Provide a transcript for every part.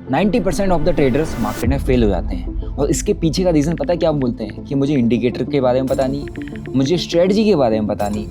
90% of the traders market में fail हो जाते हैं और इसके पीछे का रीज़न पता है क्या बोलते हैं कि मुझे इंडिकेटर के बारे में पता नहीं, मुझे स्ट्रेटजी के बारे में पता नहीं,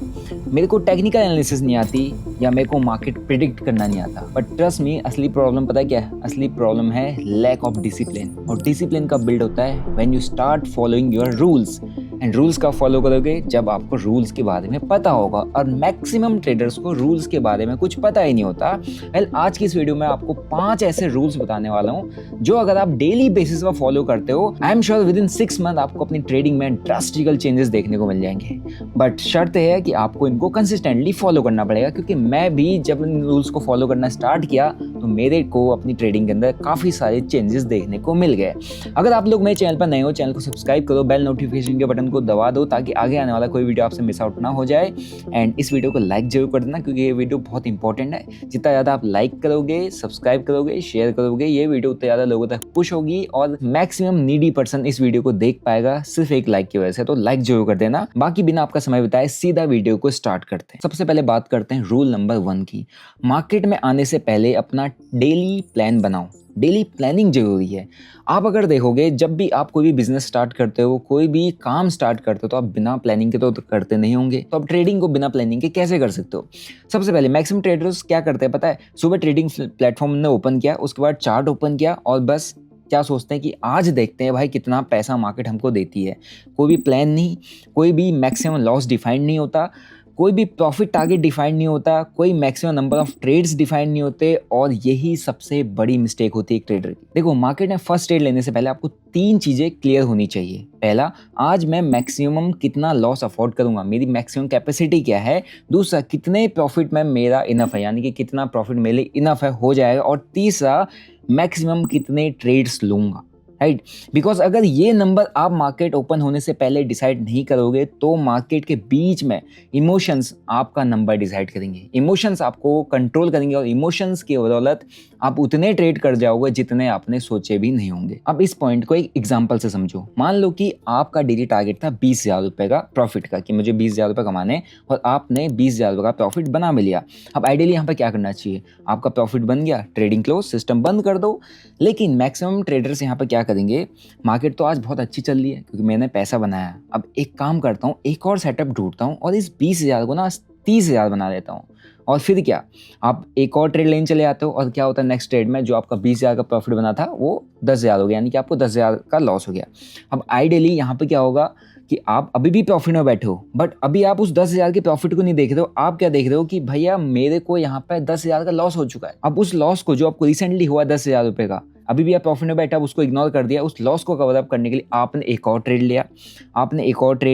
मेरे को टेक्निकल एनालिसिस नहीं आती या मेरे को मार्केट प्रिडिक्ट करना नहीं आता। बट ट्रस्ट मी, असली प्रॉब्लम पता है क्या है? असली प्रॉब्लम है लैक ऑफ डिसिप्लिन। और डिसिप्लिन कब बिल्ड होता है? When you start following your rules. And rules कब फॉलो करोगे? जब आपको रूल्स के बारे में पता होगा। और मैक्सिमम ट्रेडर्स को रूल्स के बारे में कुछ पता ही नहीं होता। वेल, आज की इस वीडियो में आपको 5 ऐसे रूल्स बताने वाला हूँ जो अगर आप डेली बेसिस पर फॉलो करते हो, I am sure with in 6 month आपको अपनी ट्रेडिंग में ड्रास्टिकल चेंजेस देखने को मिल जाएंगे। बट शर्त है कि आपको इनको कंसिस्टेंटली फॉलो करना पड़ेगा, क्योंकि मैं भी जब इन रूल्स को फॉलो करना स्टार्ट किया तो मेरे को अपनी ट्रेडिंग के अंदर काफ़ी सारे चेंजेस देखने को मिल गए। अगर आप लोग मेरे चैनल पर नए हो, चैनल को सब्सक्राइब करो, बेल नोटिफिकेशन के बटन को दबा दो ताकि आगे आने वाला कोई वीडियो आपसे मिस आउट ना हो जाए। एंड इस वीडियो को लाइक जरूर कर देना, क्योंकि ये वीडियो बहुत इंपॉर्टेंट है। जितना ज़्यादा आप लाइक करोगे, सब्सक्राइब करोगे, शेयर करोगे, ये वीडियो उतना ज़्यादा लोगों तक पुश होगी और मैक्सिमम नीडी पर्सन इस वीडियो को देख पाएगा सिर्फ एक लाइक की वजह से। तो लाइक जरूर कर देना। बाकी बिना आपका समय बिताए सीधा वीडियो को स्टार्ट करते हैं। सबसे पहले बात करते हैं रूल नंबर 1 की। मार्केट में आने से पहले अपना डेली प्लान बनाओ। डेली प्लानिंग जरूरी है। आप अगर देखोगे, जब भी आप कोई भी बिजनेस स्टार्ट करते हो, कोई भी काम स्टार्ट करते हो, तो आप बिना प्लानिंग के तो करते नहीं होंगे। तो आप ट्रेडिंग को बिना प्लानिंग के कैसे कर सकते हो? सबसे पहले मैक्सिमम ट्रेडर्स क्या करते हैं पता है? सुबह ट्रेडिंग प्लेटफॉर्म ने ओपन किया, उसके बाद चार्ट ओपन किया और बस क्या सोचते हैं कि आज देखते हैं भाई कितना पैसा मार्केट हमको देती है। कोई भी प्लान नहीं, कोई भी मैक्सिमम लॉस डिफाइंड नहीं होता, कोई भी प्रॉफिट टारगेट डिफाइंड नहीं होता, कोई maximum number of trades defined नहीं होते। और यही सबसे बड़ी मिस्टेक होती है एक ट्रेडर की। देखो, मार्केट में फर्स्ट ट्रेड लेने से पहले आपको 3 चीज़ें क्लियर होनी चाहिए। पहला, आज मैं मैक्सिमम कितना लॉस अफोर्ड करूंगा, मेरी मैक्सिमम कैपेसिटी क्या है। दूसरा, कितने प्रॉफिट में मेरा इनफ है, यानी कि कितना प्रॉफिट मेरे लिए इनफ है, हो जाएगा। और तीसरा, मैक्सिमम कितने ट्रेड्स लूंगा, राइट। बिकॉज अगर ये नंबर आप मार्केट ओपन होने से पहले डिसाइड नहीं करोगे तो मार्केट के बीच में इमोशंस आपका नंबर डिसाइड करेंगे, इमोशंस आपको कंट्रोल करेंगे और इमोशंस की बदौलत आप उतने ट्रेड कर जाओगे जितने आपने सोचे भी नहीं होंगे। अब इस पॉइंट को एक एग्जांपल से समझो। मान लो कि आपका डेली टारगेट था 20,000 रुपए का प्रॉफिट का, कि मुझे 20,000 रुपए कमाने, और आपने 20,000 रुपए का प्रॉफिट बना भी लिया। अब आइडियली यहाँ पर क्या करना चाहिए? आपका प्रॉफिट बन गया, ट्रेडिंग क्लोज, सिस्टम बंद कर दो। लेकिन मैक्सिमम ट्रेडर्स यहाँ पर क्या करेंगे? मार्केट तो आज बहुत अच्छी चल रही है क्योंकि मैंने पैसा बनाया, अब एक काम करता हूँ, एक और सेटअप ढूंढता हूँ और इस 20,000 को ना 30,000 बना देता हूँ। और फिर क्या, आप एक और ट्रेड लेने चले आते हो और क्या होता है नेक्स्ट ट्रेड में? जो आपका 20,000 का प्रॉफिट बना था वो 10,000 हो गया, यानी कि आपको 10,000 का लॉस हो गया। अब आइडियली यहाँ पे क्या होगा कि आप अभी भी प्रॉफिट में बैठे हो, बट अभी आप उस 10,000 के प्रॉफिट को नहीं देख रहे हो। आप क्या देख रहे हो कि भैया मेरे को यहाँ पे 10,000 का लॉस हो चुका है। अब उस लॉस को, जो आपको रिसेंटली हुआ 10,000 रुपए का, अभी भी आप प्रॉफिट में बैठे, आप उसको इग्नोर कर दिया। उस लॉस को कवर अप करने के लिए आपने एक और ट्रेड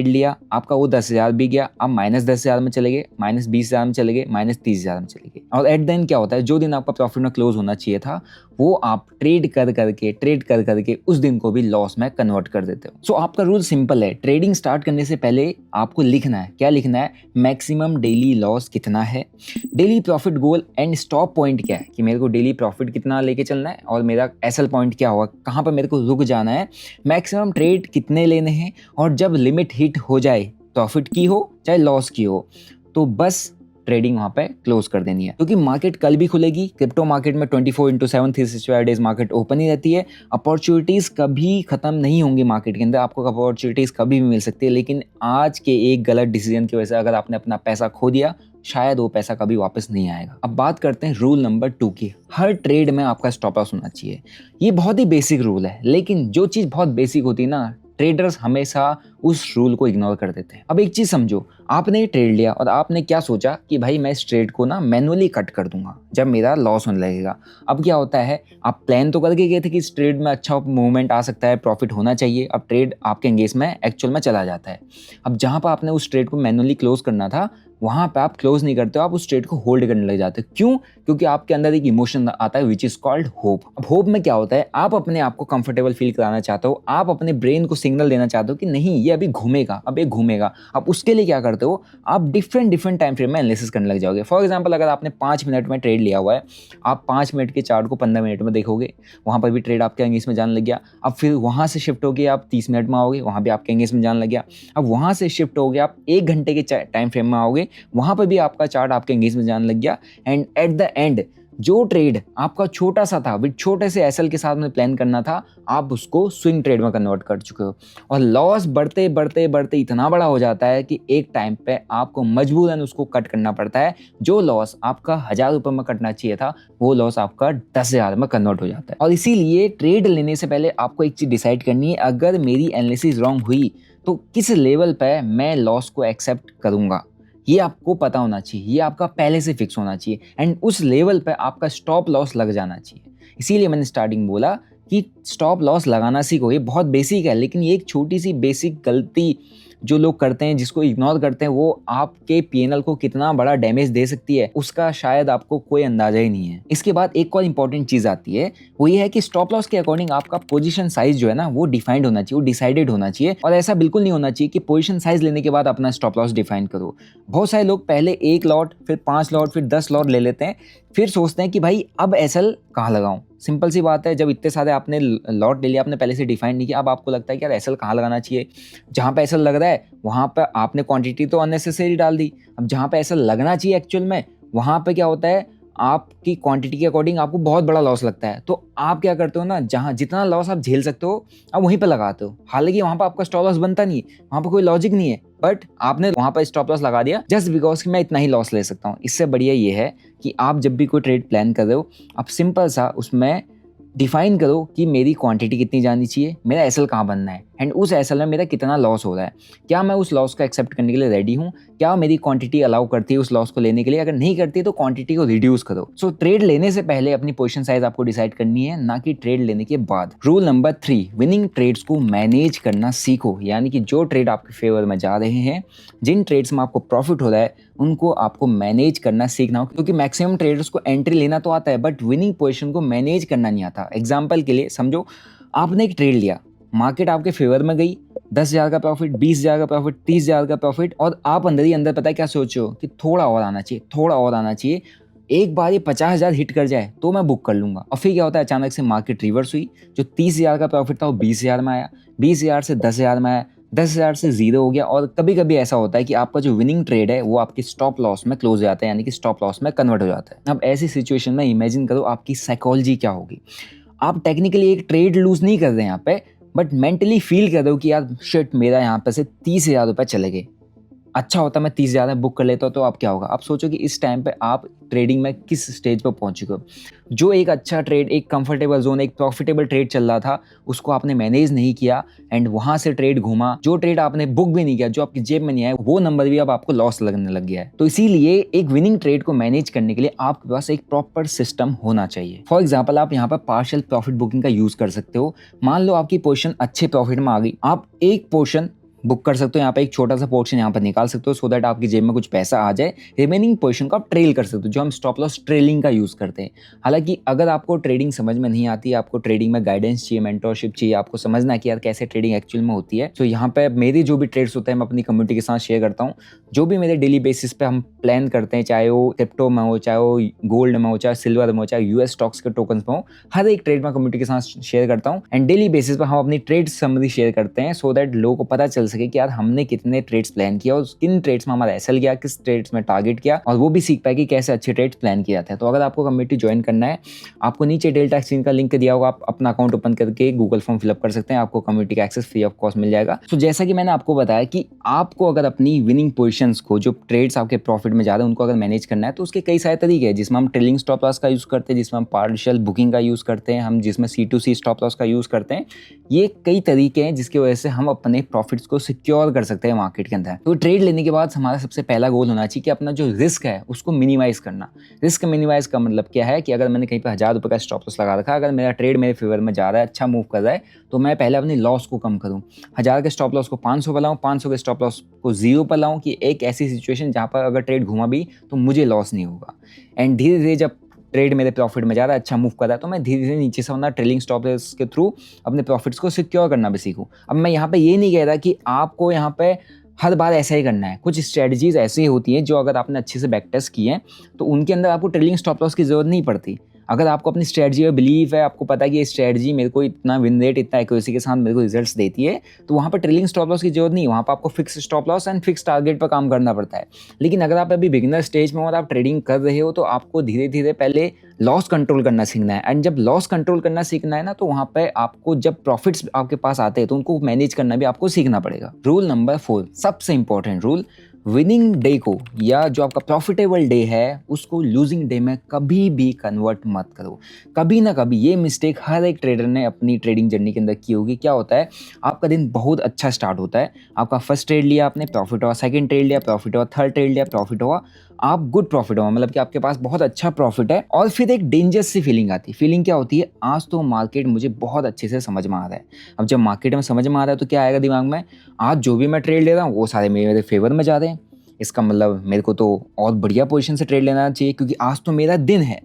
लिया, आपका वो 10,000 भी गया, आप -10,000 में चले गए, -20,000 में चले गए, -30,000 में चले गए। और एट द एंड क्या होता है? जो दिन आपका प्रॉफिट में क्लोज होना चाहिए था, वो आप ट्रेड कर करके उस दिन को भी लॉस में कन्वर्ट कर देते हो। सो आपका रूल सिंपल है। ट्रेडिंग स्टार्ट करने से पहले आपको लिखना है, क्या लिखना है? मैक्सिमम डेली लॉस कितना है, daily profit goal and stop point क्या है, कि मेरे को डेली प्रॉफिट कितना लेके चलना है और मेरा एसएल पॉइंट क्या होगा, कहाँ पर मेरे को रुक जाना है, मैक्सिमम ट्रेड कितने लेने हैं, और जब लिमिट हिट हो जाए, प्रॉफिट की हो चाहे लॉस की हो, तो बस ट्रेडिंग वहाँ पे क्लोज कर देनी है। क्योंकि मार्केट कल भी खुलेगी। क्रिप्टो मार्केट में 24/7 365 डेज मार्केट ओपन ही रहती है। अपॉर्चुनिटीज़ कभी ख़त्म नहीं होंगी मार्केट के अंदर, आपको अपॉर्चुनिटीज़ कभी भी मिल सकती है। लेकिन आज के एक गलत डिसीजन की वजह से अगर आपने अपना पैसा खो दिया, शायद वो पैसा कभी वापस नहीं आएगा। अब बात करते हैं रूल नंबर 2 की। हर ट्रेड में आपका स्टॉप लॉस होना चाहिए। ये बहुत ही बेसिक रूल है, लेकिन जो चीज़ बहुत बेसिक होती है ना, ट्रेडर्स हमेशा उस रूल को इग्नोर कर देते हैं। अब एक चीज़ समझो, आपने ट्रेड लिया और आपने क्या सोचा कि भाई मैं इस ट्रेड को ना मैनुअली कट कर दूंगा जब मेरा लॉस होने लगेगा। अब क्या होता है, आप प्लान तो करके गए थे कि इस ट्रेड में अच्छा मूवमेंट आ सकता है, प्रॉफिट होना चाहिए। अब ट्रेड आपके एंगेज में एक्चुअल में चला जाता है। अब जहाँ पर आपने उस ट्रेड को मैनुअली क्लोज करना था, वहाँ पे आप क्लोज नहीं करते हो, आप उस ट्रेड को होल्ड करने लग जाते हो। क्यों? क्योंकि आपके अंदर एक इमोशन आता है विच इज कॉल्ड होप। अब होप में क्या होता है? आप अपने आप को कंफर्टेबल फील कराना चाहते हो, आप अपने ब्रेन को सिग्नल देना चाहते हो कि नहीं ये अभी घूमेगा, अब ये घूमेगा। अब उसके लिए क्या करते हो? आप डिफरेंट टाइम फ्रेम में एनालिसिस करने लग जाओगे। फॉर एग्जाम्पल, अगर आपने 5 मिनट में ट्रेड लिया हुआ है, आप 5 मिनट के चार्ट को 15 मिनट में देखोगे, वहाँ पर भी ट्रेड आपके एंगेज में जाने लग गया। अब फिर वहाँ से शिफ्ट होकर आप 30 मिनट में आओगे, वहाँ भी आपके एंगेज में जाने लग गया। अब वहाँ से शिफ्ट हो गया, आप 1 घंटे के टाइम फ्रेम में आओगे, वहाँ पर भी आपका चार्ट आपके एंगेज में जाने लग गया। एंड एट द एंड जो ट्रेड आपका छोटा सा था, विद छोटे से एसएल के साथ में प्लान करना था, आप उसको स्विंग ट्रेड में कन्वर्ट कर चुके हो और लॉस बढ़ते बढ़ते बढ़ते इतना बड़ा हो जाता है कि एक टाइम पे आपको मजबूरन उसको कट करना पड़ता है। जो लॉस आपका 1000 रुपये में कटना चाहिए था, वो लॉस आपका 10,000 में कन्वर्ट हो जाता है। और इसीलिए ट्रेड लेने से पहले आपको एक चीज़ डिसाइड करनी है, अगर मेरी एनालिसिस रॉन्ग हुई तो किस लेवल पे मैं लॉस को एक्सेप्ट करूंगा, ये आपको पता होना चाहिए, ये आपका पहले से फिक्स होना चाहिए एंड उस लेवल पे आपका स्टॉप लॉस लग जाना चाहिए। इसीलिए मैंने स्टार्टिंग बोला कि स्टॉप लॉस लगाना सीखो। ये बहुत बेसिक है, लेकिन ये एक छोटी सी बेसिक गलती जो लोग करते हैं, जिसको इग्नोर करते हैं, वो आपके पीएनएल को कितना बड़ा डैमेज दे सकती है उसका शायद आपको कोई अंदाजा ही नहीं है। इसके बाद एक और इंपॉर्टेंट चीज आती है, वो ये है कि स्टॉप लॉस के अकॉर्डिंग आपका पोजीशन साइज जो है ना, वो डिफाइंड होना चाहिए, वो डिसाइडेड होना चाहिए। और ऐसा बिल्कुल नहीं होना चाहिए कि पोजीशन साइज लेने के बाद अपना स्टॉप लॉस डिफाइन करो। बहुत सारे लोग पहले 1 लॉट, फिर 5 लॉट, फिर 10 लॉट ले लेते हैं, फिर सोचते हैं कि भाई अब एसएल कहाँ लगाऊं। सिंपल सी बात है, जब इतने सारे आपने लॉट ले लिया, आपने पहले से डिफाइन नहीं किया, अब आपको लगता है कि यार एसएल कहाँ लगाना चाहिए। जहाँ पे एसएल लग रहा है वहाँ पे आपने क्वांटिटी तो अननेसेसरी डाल दी। अब जहाँ पे एसएल लगना चाहिए एक्चुअल में, वहाँ पे क्या होता है, आपकी क्वांटिटी के अकॉर्डिंग आपको बहुत बड़ा लॉस लगता है। तो आप क्या करते हो ना, जहाँ जितना लॉस आप झेल सकते हो आप वहीं पे लगाते हो। हालांकि वहाँ पे आपका स्टॉप लॉस बनता नहीं है, वहाँ पे कोई लॉजिक नहीं है, बट आपने वहाँ पर स्टॉप लॉस लगा दिया जस्ट बिकॉज कि मैं इतना ही लॉस ले सकता हूँ। इससे बढ़िया ये है कि आप जब भी कोई ट्रेड प्लान कर रहे हो, आप सिंपल सा उसमें डिफाइन करो कि मेरी क्वांटिटी कितनी जानी चाहिए, मेरा एसएल कहाँ बनना है एंड उस एसएल में मेरा कितना लॉस हो रहा है। क्या मैं उस लॉस को एक्सेप्ट करने के लिए रेडी हूँ, क्या मेरी क्वांटिटी अलाउ करती है उस लॉस को लेने के लिए। अगर नहीं करती तो क्वांटिटी को रिड्यूस करो। सो ट्रेड लेने से पहले अपनी पोजीशन साइज आपको डिसाइड करनी है, ना कि ट्रेड लेने के बाद। रूल नंबर 3, विनिंग ट्रेड्स को मैनेज करना सीखो। यानी कि जो ट्रेड आपके फेवर में जा रहे हैं, जिन ट्रेड्स में आपको प्रॉफिट हो रहा है, उनको आपको मैनेज करना सीखना हो। क्योंकि मैक्सिमम ट्रेडर्स को एंट्री लेना तो आता है, बट विनिंग पोजीशन को मैनेज करना नहीं आता। एग्जांपल के लिए समझो, आपने एक ट्रेड लिया, मार्केट आपके फेवर में गई, 10,000 का प्रॉफिट, 20,000 का प्रॉफिट, 30,000 का प्रॉफिट, और आप अंदर ही अंदर पता है क्या सोच रहे हो कि थोड़ा और आना चाहिए, थोड़ा और आना चाहिए, एक बार ये 50,000 हिट कर जाए तो मैं बुक कर लूंगा। और फिर क्या होता है, अचानक से मार्केट रिवर्स हुई, जो 30,000 का प्रॉफिट था वो 20,000 में आया, 20,000 से 10,000 में आया, 10,000 से 0 हो गया। और कभी कभी ऐसा होता है कि आपका जो विनिंग ट्रेड है वो आपकी स्टॉप लॉस में क्लोज हो जाता है, यानी कि स्टॉप लॉस में कन्वर्ट हो जाता है। अब ऐसी सिचुएशन में इमेजिन करो आपकी साइकोलॉजी क्या होगी। आप टेक्निकली एक ट्रेड लूज नहीं कर रहे हैं यहाँ पे, बट मेंटली फील कर रहे हो कि यार शिट, मेरा यहाँ पे से 30,000 रुपये चले गए, अच्छा होता मैं 30,000 में बुक कर लेता हूँ। तो आप क्या होगा, आप सोचो कि इस टाइम पे आप ट्रेडिंग में किस स्टेज पर पहुंच चुके हो। जो एक अच्छा ट्रेड, एक कंफर्टेबल जोन, एक प्रॉफिटेबल ट्रेड चल रहा था, उसको आपने मैनेज नहीं किया एंड वहां से ट्रेड घूमा। जो ट्रेड आपने बुक भी नहीं किया, जो आपकी जेब में नहीं आया, वो नंबर भी अब आपको लॉस लगने लग गया है। तो इसीलिए एक विनिंग ट्रेड को मैनेज करने के लिए आपके पास एक प्रॉपर सिस्टम होना चाहिए। फॉर एग्जाम्पल, आप यहाँ पर पार्शियल प्रॉफिट बुकिंग का यूज कर सकते हो। मान लो आपकी पोजीशन अच्छे प्रॉफिट में आ गई, आप एक पोर्शन बुक कर सकते हो, यहाँ पे एक छोटा सा पोर्शन यहाँ पर निकाल सकते हो, सो दैट आपकी जेब में कुछ पैसा आ जाए। रिमेनिंग पोर्शन को आप ट्रेल कर सकते हो, जो हम स्टॉप लॉस ट्रेलिंग का यूज़ करते हैं। हालांकि अगर आपको ट्रेडिंग समझ में नहीं आती, आपको ट्रेडिंग में गाइडेंस चाहिए, मेंटरशिप चाहिए, आपको समझना कि यार कैसे ट्रेडिंग एक्चुअल में होती है, तो यहाँ पे मेरे जो भी ट्रेड्स होते हैं मैं अपनी कम्युनिटी के साथ शेयर करता हूँ। जो भी मेरे डेली बेसिस पे हम प्लान करते हैं, चाहे वो क्रिप्टो में हो, चाहे वो गोल्ड में हो, चाहे सिल्वर में हो, चाहे यूएस स्टॉक्स के टोकन्स में हो, हर एक ट्रेड में कम्युनिटी के साथ शेयर करता हूँ। एंड डेली बेसिस पर हम अपनी ट्रेड समरी शेयर करते हैं, सो दैट लोगों को पता चल सके कि यार हमने कितने ट्रेड्स प्लान किया और किन ट्रेड्स में हमारा एसएल गया, किस ट्रेड्स में टारगेट किया, और वो भी सीख पाए कि कैसे अच्छे ट्रेड्स प्लान किया जाता है। तो अगर आपको कम्युनिटी ज्वाइन करना है, आपको नीचे डेल्टा एक्सचेंज का लिंक दिया होगा, आप अपना अकाउंट ओपन करके गूगल फॉर्म फिलअप कर सकते हैं, आपको कम्युनिटी का एक्सेस फ्री ऑफ कॉस्ट मिल जाएगा। तो जैसा कि मैंने आपको बताया कि आपको अगर अपनी विनिंग पोजीशंस को, जो ट्रेड्स आपके प्रॉफिट में जा रहे हैं, उनको अगर मैनेज करना है, तो उसके कई सारे तरीके हैं, जिसमें हम ट्रेलिंग स्टॉप लॉस का यूज करते हैं, जिसमें हम पार्शियल बुकिंग का यूज करते हैं, हम जिसमें C2C स्टॉप लॉस का यूज करते हैं। ये कई तरीके हैं जिसकी वजह से हम अपने प्रॉफिट्स को सिक्योर कर सकते हैं मार्केट के अंदर। तो ट्रेड लेने के बाद हमारा सबसे पहला गोल होना चाहिए कि अपना जो रिस्क है उसको मिनिमाइज करना। रिस्क मिनिमाइज का मतलब क्या है कि अगर मैंने कहीं पर 1,000 रुपये का स्टॉप लॉस लगा रखा, अगर मेरा ट्रेड मेरे फेवर में जा रहा है, अच्छा मूव कर रहा है, तो मैं पहले अपनी लॉस को कम करूँ। 1,000 के स्टॉप लॉस को 500 पर लाऊँ, 500 के स्टॉप लॉस को 0 पर लाऊँ, कि एक ऐसी सिचुएशन जहाँ पर अगर ट्रेड घुमा भी तो मुझे लॉस नहीं होगा। एंड धीरे धीरे जब ट्रेड मेरे प्रॉफिट में जा रहा है, अच्छा मूव कर रहा है, तो मैं धीरे धीरे नीचे से अपना ट्रेलिंग स्टॉप लॉस के थ्रू अपने प्रॉफिट्स को सिक्योर करना भी सीखूं। अब मैं यहाँ पे ये नहीं कह रहा कि आपको यहाँ पे हर बार ऐसा ही करना है। कुछ स्ट्रेटजीज ऐसी होती हैं जो अगर आपने अच्छे से बैक टेस्ट किए हैं तो उनके अंदर आपको ट्रेलिंग स्टॉप लॉस की ज़रूरत नहीं पड़ती। अगर आपको अपनी स्ट्रेटजी में बिलीव है, आपको पता है कि ये स्ट्रेटजी मेरे को इतना विन रेट, इतना एक्यूरेसी के साथ मेरे को रिजल्ट्स देती है, तो वहाँ पर ट्रेलिंग स्टॉप लॉस की जरूरत नहीं, वहाँ पर आपको fix stop loss and fix target पर काम करना पड़ता है। लेकिन अगर आप अभी बिगिनर स्टेज में हो और आप ट्रेडिंग कर रहे हो, तो आपको धीरे धीरे पहले लॉस कंट्रोल करना सीखना है। एंड जब लॉस कंट्रोल करना सीखना है ना, तो वहाँ पे आपको जब प्रॉफिट्स आपके पास आते हैं तो उनको मैनेज करना भी आपको सीखना पड़ेगा। रूल नंबर 4, सबसे इंपॉर्टेंट रूल, विनिंग डे को या जो आपका प्रॉफिटेबल डे है उसको लूजिंग डे में कभी भी कन्वर्ट मत करो। कभी ना कभी ये मिस्टेक हर एक ट्रेडर ने अपनी ट्रेडिंग जर्नी के अंदर की होगी। क्या होता है, आपका दिन बहुत अच्छा स्टार्ट होता है, आपका फर्स्ट ट्रेड लिया आपने, प्रॉफिट हुआ, सेकंड ट्रेड लिया, प्रॉफिट हुआ, थर्ड ट्रेड लिया, प्रॉफिट हुआ, आप गुड प्रॉफिट हुआ, मतलब कि आपके पास बहुत अच्छा प्रॉफिट है। और फिर एक डेंजरस सी फीलिंग आती है। फीलिंग क्या होती है, आज तो मार्केट मुझे बहुत अच्छे से समझ में आ रहा है। अब जब मार्केट में समझ में आ रहा है तो क्या आएगा दिमाग में, आज जो भी मैं ट्रेड ले रहा हूँ वो सारे मेरे फेवर में जा रहे हैं, इसका मतलब मेरे को तो और बढ़िया पोजीशन से ट्रेड लेना चाहिए क्योंकि आज तो मेरा दिन है।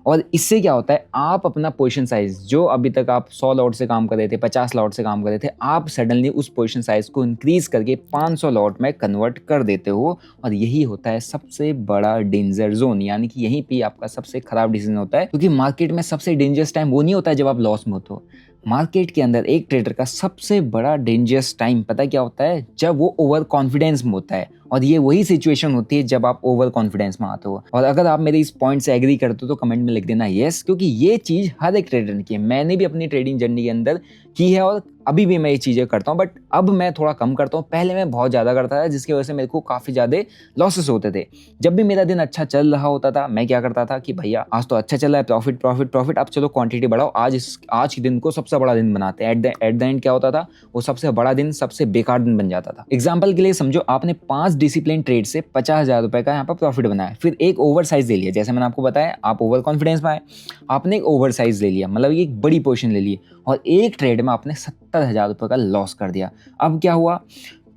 और इससे क्या होता है, आप अपना पोजीशन साइज जो अभी तक आप 100 लॉट से काम कर रहे थे, 50 लॉट से काम कर रहे थे, आप सडनली उस पोजीशन साइज को इंक्रीज करके 500 लॉट में कन्वर्ट कर देते हो। और यही होता है सबसे बड़ा डेंजर जोन, यानी कि यहीं पे आपका सबसे खराब डिसीजन होता है। क्योंकि मार्केट में सबसे डेंजरस टाइम वो नहीं होता है जब आप लॉस में होते हो। मार्केट के अंदर एक ट्रेडर का सबसे बड़ा डेंजरस टाइम पता क्या होता है, जब वो ओवर कॉन्फिडेंस में होता है। और ये वही सिचुएशन होती है जब आप ओवर कॉन्फिडेंस में आते हो। और अगर आप मेरे इस पॉइंट से एग्री करते हो तो कमेंट में लिख देना यस, क्योंकि ये चीज़ हर एक ट्रेडर ने की है। मैंने भी अपनी ट्रेडिंग जर्नी के अंदर की है और अभी भी मैं ये चीज़ें करता हूँ, बट अब मैं थोड़ा कम करता हूँ। पहले मैं बहुत ज़्यादा करता था, जिसकी वजह से मेरे को काफ़ी ज़्यादा लॉसेस होते थे। जब भी मेरा दिन अच्छा चल रहा होता था, मैं क्या करता था कि भैया आज तो अच्छा चल रहा है, प्रॉफिट प्रॉफिट प्रॉफिट, अब चलो क्वांटिटी बढ़ाओ, आज के दिन को सबसे बड़ा दिन बनाते हैं। एट द एंड क्या होता था, वो सबसे बड़ा दिन सबसे बेकार दिन बन जाता था। एग्जाम्पल के लिए समझो, आपने 5 डिसिप्लिन ट्रेड से 50,000 रुपए का यहाँ पर प्रॉफिट बनाया, फिर एक ओवर साइज ले लिया। जैसे मैंने आपको बताया, आप ओवर कॉन्फिडेंस में आए, आपने एक ओवर साइज ले लिया, मतलब एक बड़ी पोजीशन ले ली, और एक ट्रेड में आपने 70,000 रुपए का लॉस कर दिया। अब क्या हुआ,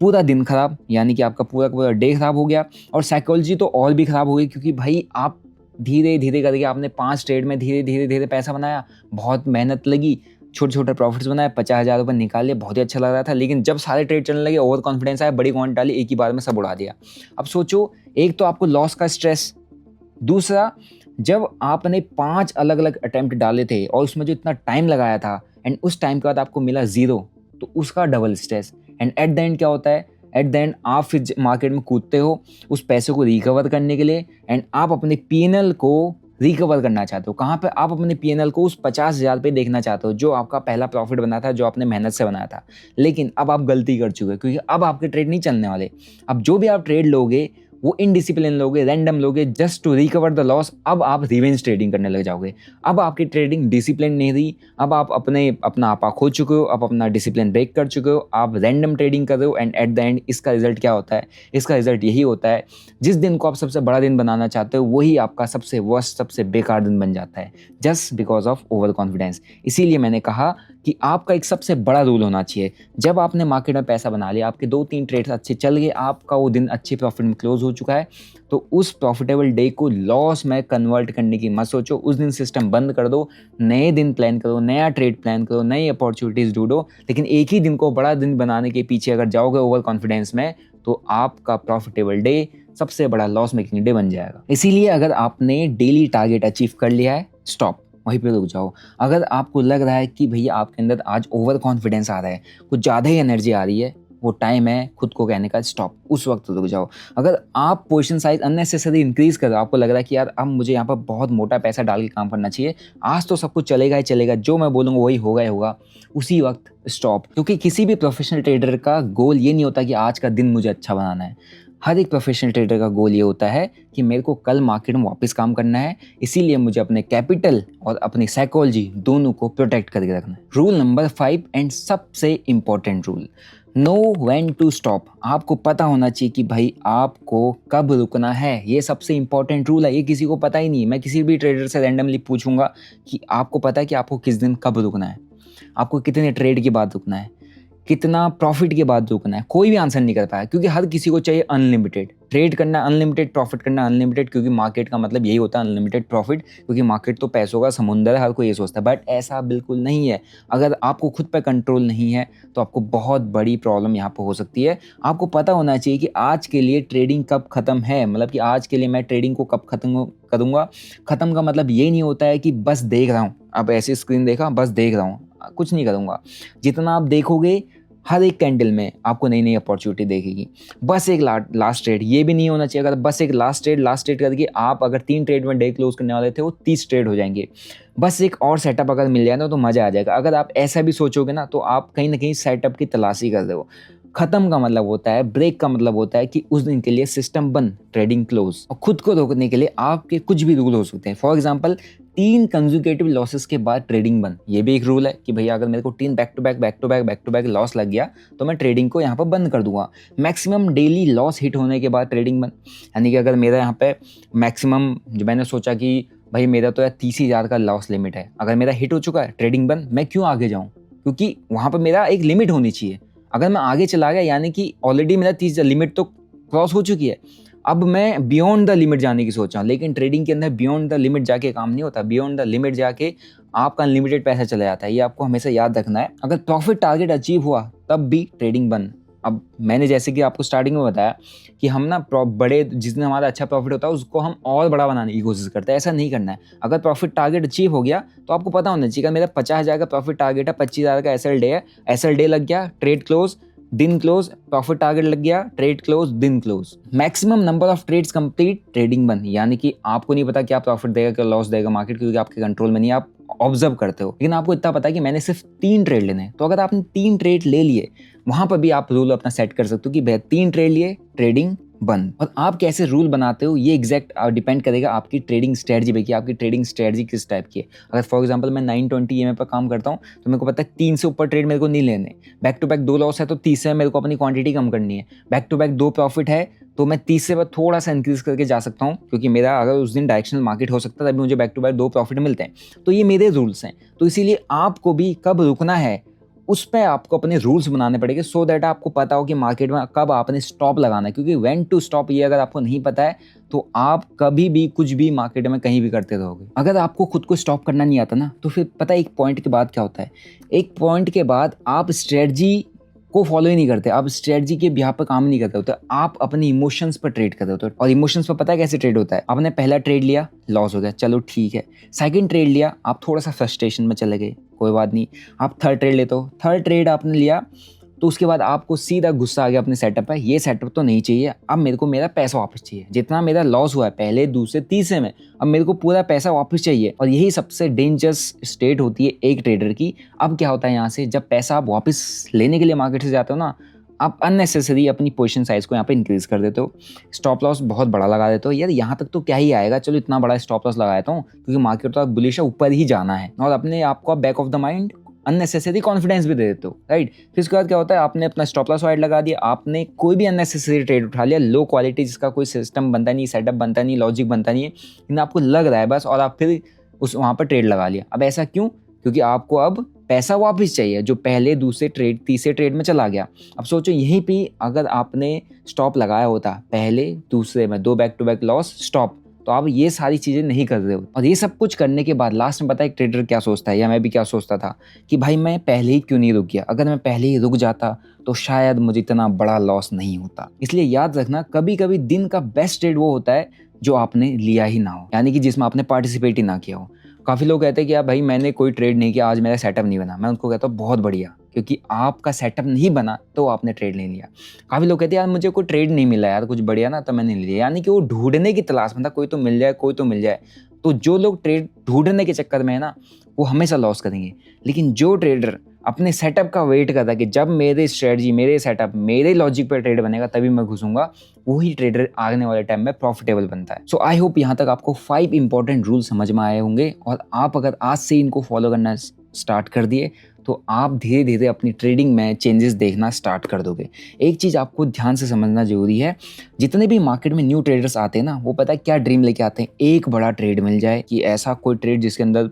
पूरा दिन खराब, यानी कि आपका पूरा पूरा डे खराब हो गया। और साइकोलॉजी तो और भी खराब हो गई, क्योंकि भाई आप धीरे धीरे करके आपने 5 ट्रेड में धीरे धीरे धीरे पैसा बनाया, बहुत मेहनत लगी, छोटे छोटे प्रॉफिट्स बनाए, 50,000 रुपये निकाले, बहुत ही अच्छा लग रहा था। लेकिन जब सारे ट्रेड चलने लगे, ओवर कॉन्फिडेंस आया, बड़ी क्वांटिटी डाली, एक ही बार में सब उड़ा दिया। अब सोचो, एक तो आपको लॉस का स्ट्रेस, दूसरा जब आपने 5 अलग अलग अटेम्प्ट डाले थे और उसमें जो इतना टाइम लगाया था, एंड उस टाइम के बाद आपको मिला 0, तो उसका double stress. And at the end क्या होता है, एट द एंड आप फिर मार्केट में कूदते हो उस पैसे को रिकवर करने के लिए, एंड आप अपने पीएनएल को रिकवर करना चाहते हो। कहाँ पे, आप अपने पीएनएल को उस 50,000 पे देखना चाहते हो जो आपका पहला प्रॉफिट बना था, जो आपने मेहनत से बनाया था। लेकिन अब आप गलती कर चुके हो, क्योंकि अब आपके ट्रेड नहीं चलने वाले। अब जो भी आप ट्रेड लोगे वो इनडिसिप्लिन लोगे, रैंडम लोगे, just to recover the loss. अब आप रिवेंज ट्रेडिंग करने लग जाओगे। अब आपकी ट्रेडिंग डिसिप्लिन नहीं रही, अब आप अपना आपा खो चुके हो, आप अपना डिसिप्लिन ब्रेक कर चुके हो, आप रैंडम ट्रेडिंग कर रहे हो। एंड एट द एंड इसका रिजल्ट क्या होता है, इसका रिजल्ट यही होता है, जिस दिन को आप सबसे बड़ा दिन बनाना चाहते हो वही आपका सबसे वर्स्ट, सबसे बेकार दिन बन जाता है, just because of over confidence. इसीलिए मैंने कहा कि आपका एक सबसे बड़ा रूल होना चाहिए, जब आपने मार्केट में पैसा बना लिया, आपके 2-3 ट्रेड्स अच्छे चल गए, आपका वो दिन अच्छे प्रॉफिट में क्लोज हो चुका है, तो उस प्रॉफिटेबल डे को लॉस में कन्वर्ट करने की मत सोचो। उस दिन सिस्टम बंद कर दो, नए दिन प्लान करो, नया ट्रेड प्लान करो, नई अपॉर्चुनिटीज ढूंढो। लेकिन एक ही दिन को बड़ा दिन बनाने के पीछे अगर जाओगे ओवर कॉन्फिडेंस में, तो आपका प्रॉफिटेबल डे सबसे बड़ा लॉस मेकिंग डे बन जाएगा। इसीलिए अगर आपने डेली टारगेट अचीव कर लिया है, स्टॉप, वहीं पे रुक जाओ। अगर आपको लग रहा है कि भैया आपके अंदर आज ओवर कॉन्फिडेंस आ रहा है, कुछ ज़्यादा ही एनर्जी आ रही है, वो टाइम है खुद को कहने का स्टॉप, उस वक्त रुक जाओ। अगर आप पोजीशन साइज अननेसेसरी इंक्रीज कर रहे हो, आपको लग रहा है कि यार अब मुझे यहाँ पर बहुत मोटा पैसा डाल के काम करना चाहिए, आज तो सब कुछ चलेगा ही चलेगा, जो मैं बोलूँगा वही होगा ही होगा, उसी वक्त स्टॉप। क्योंकि किसी भी प्रोफेशनल ट्रेडर का गोल ये नहीं होता कि आज का दिन मुझे अच्छा बनाना है। हर एक प्रोफेशनल ट्रेडर का गोल ये होता है कि मेरे को कल मार्केट में वापस काम करना है, इसीलिए मुझे अपने कैपिटल और अपनी साइकोलॉजी दोनों को प्रोटेक्ट करके रखना है। रूल नंबर 5 एंड सबसे important rule, know when to stop. आपको पता होना चाहिए कि भाई आपको कब रुकना है। ये सबसे इंपॉर्टेंट रूल है, ये किसी को पता ही नहीं। मैं किसी भी ट्रेडर से रैंडमली पूछूंगा कि आपको पता है कि आपको किस दिन कब रुकना है, आपको कितने ट्रेड के बाद रुकना है, कितना प्रॉफिट के बाद रुकना है, कोई भी आंसर नहीं कर पाया, क्योंकि हर किसी को चाहिए अनलिमिटेड ट्रेड करना, अनलिमिटेड प्रॉफिट करना, अनलिमिटेड, क्योंकि मार्केट का मतलब यही होता है अनलिमिटेड प्रॉफिट, क्योंकि मार्केट तो पैसों का समुंदर है, हर कोई ये सोचता है, बट ऐसा बिल्कुल नहीं है। अगर आपको खुद पर कंट्रोल नहीं है तो आपको बहुत बड़ी प्रॉब्लम यहाँ पर हो सकती है। आपको पता होना चाहिए कि आज के लिए ट्रेडिंग कब खत्म है, मतलब कि आज के लिए मैं ट्रेडिंग को कब खत्म करूँगा। खत्म का मतलब ये नहीं होता है कि बस देख रहा हूँ, अब ऐसी स्क्रीन देखा बस देख रहा हूँ, कुछ नहीं करूँगा। जितना आप देखोगे हर एक कैंडल में आपको नई नई अपॉर्चुनिटी देखेगी। बस एक लास्ट ट्रेड, ये भी नहीं होना चाहिए अगर बस एक लास्ट ट्रेड करके आप अगर 3 ट्रेड में डे क्लोज करने वाले थे वो 30 ट्रेड हो जाएंगे। बस एक और सेटअप अगर मिल जाए ना तो मज़ा आ जाएगा। अगर आप ऐसा भी सोचोगे ना तो आप कहीं ना कहीं सेटअप की तलाशी कर रहे हो। खत्म का मतलब होता है, ब्रेक का मतलब होता है कि उस दिन के लिए सिस्टम बंद, ट्रेडिंग क्लोज। और खुद को रोकने के लिए आपके कुछ भी रूल हो सकते हैं। फॉर एग्जांपल 3 कंसेक्यूटिव लॉसेस के बाद ट्रेडिंग बंद, ये भी एक रूल है कि भैया अगर मेरे को 3 बैक टू बैक लॉस लग गया तो मैं ट्रेडिंग को यहाँ पर बंद कर दूंगा। मैक्सिमम डेली लॉस हिट होने के बाद ट्रेडिंग बंद, यानी कि अगर मेरा यहाँ पे मैक्सिमम जो मैंने सोचा कि भाई मेरा तो यार 30,000 का लॉस लिमिट है, अगर मेरा हिट हो चुका है ट्रेडिंग बंद, मैं क्यों आगे जाऊँ, क्योंकि वहाँ पर मेरा एक लिमिट होनी चाहिए। अगर मैं आगे चला गया यानी कि ऑलरेडी मेरा 30 लिमिट तो क्रॉस हो चुकी है, अब मैं बियॉन्ड द लिमिट जाने की सोच रहा हूँ। लेकिन ट्रेडिंग के अंदर बियॉन्ड द लिमिट जाके काम नहीं होता। बियॉन्ड द लिमिट जाके आपका अनलिमिटेड पैसा चला जाता है, ये आपको हमेशा याद रखना है। अगर प्रॉफिट टारगेट अचीव हुआ तब भी ट्रेडिंग बंद। अब मैंने जैसे कि आपको स्टार्टिंग में बताया कि हम ना बड़े जिसने हमारा अच्छा प्रॉफिट होता है उसको हम और बड़ा बनाने की कोशिश करते हैं, ऐसा नहीं करना है। अगर प्रॉफिट टारगेट अचीव हो गया तो आपको पता होना चाहिए कि मेरा 50,000 का प्रॉफिट टारगेट है, 25,000 का एसएल डे है, एसएल डे लग गया, ट्रेड क्लोज, दिन क्लोज, प्रॉफिट टारगेट लग गया, ट्रेड क्लोज, दिन close. Maximum number of trades complete, trading बंद। यानी कि आपको नहीं पता क्या प्रॉफिट देगा क्या लॉस देगा मार्केट, क्योंकि आपके कंट्रोल में नहीं, आप ऑब्जर्व करते हो। लेकिन आपको इतना पता है कि मैंने सिर्फ 3 ट्रेड लेने हैं, तो अगर आपने 3 ट्रेड ले लिए वहां पर भी आप रूल अपना सेट कर सकते हो कि भैया 3 ट्रेड लिए, ट्रेडिंग बंद। और आप कैसे रूल बनाते हो ये एग्जैक्ट डिपेंड करेगा आपकी ट्रेडिंग स्ट्रेटजी पे कि आपकी ट्रेडिंग स्ट्रेटजी किस टाइप की है। अगर फॉर एग्जांपल मैं 920 EMA पर काम करता हूँ तो मेरे को पता है 3 से ऊपर ट्रेड मेरे को नहीं लेने। बैक टू बैक 2 लॉस है तो 30 से मेरे को अपनी क्वांटिटी कम करनी है। बैक टू बैक 2 प्रॉफिट है तो मैं 30 से थोड़ा सा इंक्रीज करके जा सकता हूँ, क्योंकि मेरा अगर उस दिन डायरेक्शनल मार्केट हो सकता है तभी मुझे बैक टू बैक 2 प्रॉफिट मिलते हैं। तो ये मेरे रूल्स हैं। तो इसीलिए आपको भी कब रुकना है उस पर आपको अपने रूल्स बनाने पड़ेंगे, सो दैट आपको पता हो कि मार्केट में कब आपने स्टॉप लगाना है। क्योंकि व्हेन टू स्टॉप ये अगर आपको नहीं पता है तो आप कभी भी कुछ भी मार्केट में कहीं भी करते रहोगे। अगर आपको खुद को स्टॉप करना नहीं आता ना तो फिर पता है एक पॉइंट के बाद क्या होता है, एक पॉइंट के बाद आप स्ट्रेटजी को फॉलो ही नहीं करते, आप स्ट्रेटजी के बिहाफ पर काम नहीं करते होते, आप अपने इमोशंस पर ट्रेड करते होते। और इमोशंस पर पता है कैसे ट्रेड होता है, आपने पहला ट्रेड लिया लॉस हो गया, चलो ठीक है। सेकंड ट्रेड लिया, आप थोड़ा सा फ्रस्ट्रेशन में चले गए, कोई बात नहीं, आप थर्ड ट्रेड लेते हो। थर्ड ट्रेड आपने लिया तो उसके बाद आपको सीधा गुस्सा आ गया अपने सेटअप पर, ये सेटअप तो नहीं चाहिए, अब मेरे को मेरा पैसा वापस चाहिए। जितना मेरा लॉस हुआ है पहले दूसरे तीसरे में, अब मेरे को पूरा पैसा वापस चाहिए। और यही सबसे डेंजरस स्टेट होती है एक ट्रेडर की। अब क्या होता है यहाँ से, जब पैसा आप वापस लेने के लिए मार्केट से जाते हो ना, आप अननेसेसरी अपनी पोजीशन साइज को यहाँ पे इंक्रीज कर देते हो, स्टॉप लॉस बहुत बड़ा लगा देते हो। यार यहाँ तक तो क्या ही आएगा, चलो इतना बड़ा स्टॉप लॉस लगा देता हूँ क्योंकि मार्केट तो बुलिश है, ऊपर ही जाना है। और अपने आपको back of the mind unnecessary confidence भी दे देते हो, राइट। फिर उसके बाद क्या होता है, आपने अपना स्टॉप लॉस वाइड लगा दिया, आपने कोई भी अननेसेसरी ट्रेड उठा लिया, लो क्वालिटी जिसका कोई सिस्टम बनता नहीं, सेटअप बनता नहीं, लॉजिक बनता नहीं है, लेकिन आपको लग रहा है बस, और आप फिर उस वहाँ पर ट्रेड लगा लिया। अब ऐसा क्यों, क्योंकि आपको अब पैसा वापस चाहिए जो पहले दूसरे ट्रेड तीसरे ट्रेड में चला गया। अब सोचो यहीं पे अगर आपने स्टॉप लगाया होता पहले दूसरे में, 2 back to back loss stop, तो आप ये सारी चीज़ें नहीं कर रहे हो। और ये सब कुछ करने के बाद लास्ट में पता है एक ट्रेडर क्या सोचता है, या मैं भी क्या सोचता था कि भाई मैं पहले ही क्यों नहीं रुक गया, अगर मैं पहले ही रुक जाता तो शायद मुझे इतना बड़ा लॉस नहीं होता। इसलिए याद रखना, कभी कभी दिन का बेस्ट ट्रेड वो होता है जो आपने लिया ही ना हो, यानी कि जिसमें आपने पार्टिसिपेट ही ना किया हो। काफ़ी लोग कहते हैं कि यार भाई मैंने कोई ट्रेड नहीं किया, आज मेरा सेटअप नहीं बना। मैं उनको कहता हूँ बहुत बढ़िया, क्योंकि आपका सेटअप नहीं बना तो आपने ट्रेड नहीं लिया। काफ़ी लोग कहते हैं यार मुझे कोई ट्रेड नहीं मिला यार कुछ बढ़िया ना, तो मैंने नहीं लिया। यानी कि वो ढूंढने की तलाश में था, कोई तो मिल जाए कोई तो मिल जाए। तो जो लोग ट्रेड ढूंढने के चक्कर में है ना, वो हमेशा लॉस करेंगे। लेकिन जो ट्रेडर अपने सेटअप का वेट करता है कि जब मेरे स्ट्रेटजी, मेरे सेटअप, मेरे लॉजिक पर ट्रेड बनेगा तभी मैं घुसूंगा, वही ट्रेडर आने वाले टाइम में प्रॉफिटेबल बनता है। सो आई होप यहाँ तक आपको 5 इंपॉर्टेंट रूल समझ में आए होंगे, और आप अगर आज से इनको फॉलो करना स्टार्ट कर दिए तो आप धीरे धीरे अपनी ट्रेडिंग में चेंजेस देखना स्टार्ट कर दोगे। एक चीज़ आपको ध्यान से समझना जरूरी है, जितने भी मार्केट में न्यू ट्रेडर्स आते हैं ना, वो पता है क्या ड्रीम लेके आते हैं, एक बड़ा ट्रेड मिल जाए, कि ऐसा कोई ट्रेड जिसके अंदर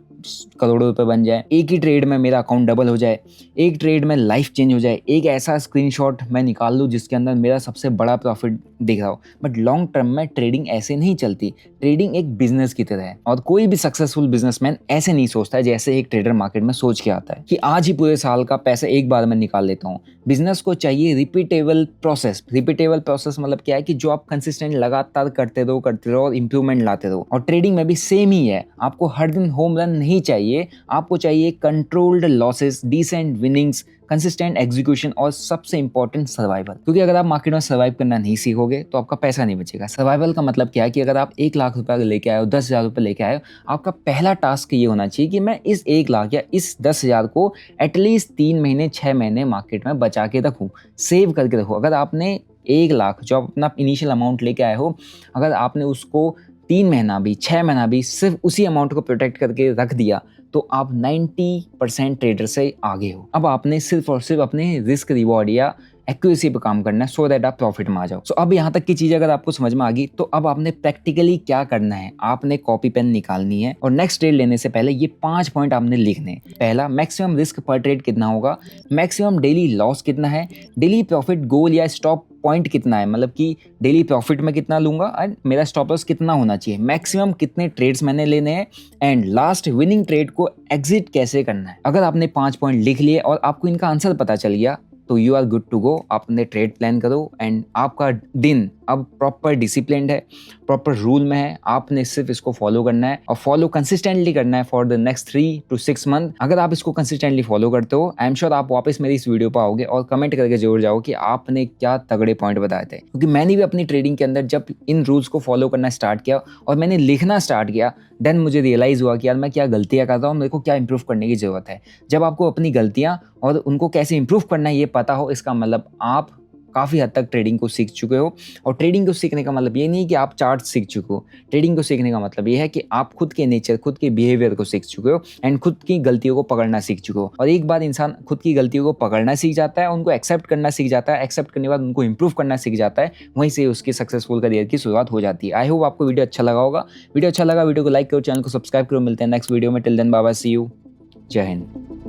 करोड़ों रुपए बन जाए, एक ही ट्रेड में मेरा अकाउंट डबल हो जाए, एक ट्रेड में लाइफ चेंज हो जाए, एक ऐसा स्क्रीनशॉट मैं निकाल लूँ जिसके अंदर मेरा सबसे बड़ा प्रॉफिट दिख रहा हो। बट लॉन्ग टर्म में ट्रेडिंग ऐसे नहीं चलती। ट्रेडिंग एक बिजनेस की तरह है और कोई भी सक्सेसफुल बिजनेसमैन ऐसे नहीं सोचता है जैसे एक ट्रेडर मार्केट में सोच के आता है कि आज ही पूरे साल का पैसा एक बार में निकाल लेता हूँ। बिजनेस को चाहिए रिपीटेबल प्रोसेस। रिपीटेबल प्रोसेस मतलब क्या है कि जो आप कंसिस्टेंट लगातार करते रहो और इंप्रूवमेंट लाते रहो। और ट्रेडिंग में भी सेम ही है। आपको हर दिन होम रन नहीं चाहिए, आपको चाहिए controlled losses, decent winnings, consistent execution और सबसे इंपॉर्टेंट सर्वाइवल। क्योंकि अगर आप मार्केट में सर्वाइव करना नहीं सीखोगे तो आपका पैसा नहीं बचेगा। सर्वाइवल का मतलब क्या है कि अगर आप 1 लाख रुपए लेके आए हो, 10,000 रुपए लेके आए हो, आपका पहला टास्क ये होना चाहिए कि मैं इस 1 लाख या इस 10,000 को एटलीस्ट 3 महीने 6 महीने मार्केट में बचा के रखूं, सेव करके रखूं। अगर आपने 1 लाख जो आप अपना इनिशियल अमाउंट लेके आए हो, अगर आपने उसको 3 महीना भी 6 महीना भी सिर्फ उसी अमाउंट को प्रोटेक्ट करके रख दिया तो आप 90% ट्रेडर से आगे हो। अब आपने सिर्फ और सिर्फ अपने रिस्क रिवॉर्ड या एक्यूरेसी पे काम करना है सो दैट आप प्रॉफिट में आ जाओ। सो अब यहाँ तक की चीज़ अगर आपको समझ में आ गई तो अब आपने प्रैक्टिकली क्या करना है, आपने कॉपी पेन निकालनी है और नेक्स्ट ट्रेड लेने से पहले ये 5 पॉइंट आपने लिखने हैं। पहला, मैक्सिमम रिस्क पर ट्रेड कितना होगा, मैक्सिमम डेली लॉस कितना है, डेली प्रॉफिट गोल या स्टॉप पॉइंट कितना है, मतलब कि डेली प्रॉफिट में कितना लूंगा और मेरा स्टॉप लॉस कितना होना चाहिए, मैक्सिमम कितने ट्रेड्स मैंने लेने हैं एंड लास्ट विनिंग ट्रेड को एग्जिट कैसे करना है। अगर आपने 5 पॉइंट लिख लिए और आपको इनका आंसर पता चल गया तो you are good to go. आप अपने ट्रेड प्लान करो एंड आपका दिन अब प्रॉपर डिसिप्लिन्ड है, प्रॉपर रूल में है। आपने सिर्फ इसको फॉलो करना है और फॉलो कंसिस्टेंटली करना है for the next 3 to 6 month. अगर आप इसको कंसिस्टेंटली फॉलो करते हो, आई एम श्योर आप वापस मेरी इस वीडियो पर आओगे और कमेंट करके जरूर जाओ कि आपने क्या तगड़े पॉइंट बताए थे। क्योंकि मैंने भी अपनी ट्रेडिंग के अंदर जब इन रूल्स को फॉलो करना स्टार्ट किया और मैंने लिखना स्टार्ट किया, देन मुझे रियलाइज हुआ कि यार मैं क्या गलतियाँ कर रहा हूँ, मेरे को क्या इंप्रूव करने की जरूरत है। जब आपको अपनी गलतियाँ और उनको कैसे इंप्रूव करना है ये पता हो, इसका मतलब आप काफ़ी हद तक ट्रेडिंग को सीख चुके हो। और ट्रेडिंग को सीखने का मतलब ये नहीं कि आप चार्ट सीख चुके हो। ट्रेडिंग को सीखने का मतलब ये है कि आप खुद के नेचर, खुद के बिहेवियर को सीख चुके हो एंड खुद की गलतियों को पकड़ना सीख चुके हो। और एक बार इंसान खुद की गलतियों को पकड़ना सीख जाता है, उनको एक्सेप्ट करना सीख जाता है, एक्सेप्ट करने के बाद उनको इंप्रूव करना सीख जाता है, वहीं से उसकी सक्सेसफुल करियर की शुरुआत हो जाती है। आई होप आपको वीडियो अच्छा लगा होगा। वीडियो अच्छा लगा वीडियो को लाइक करो, चैनल को सब्सक्राइब करो। मिलते हैं नेक्स्ट वीडियो में। Till then bye bye, see you, जय हिंद।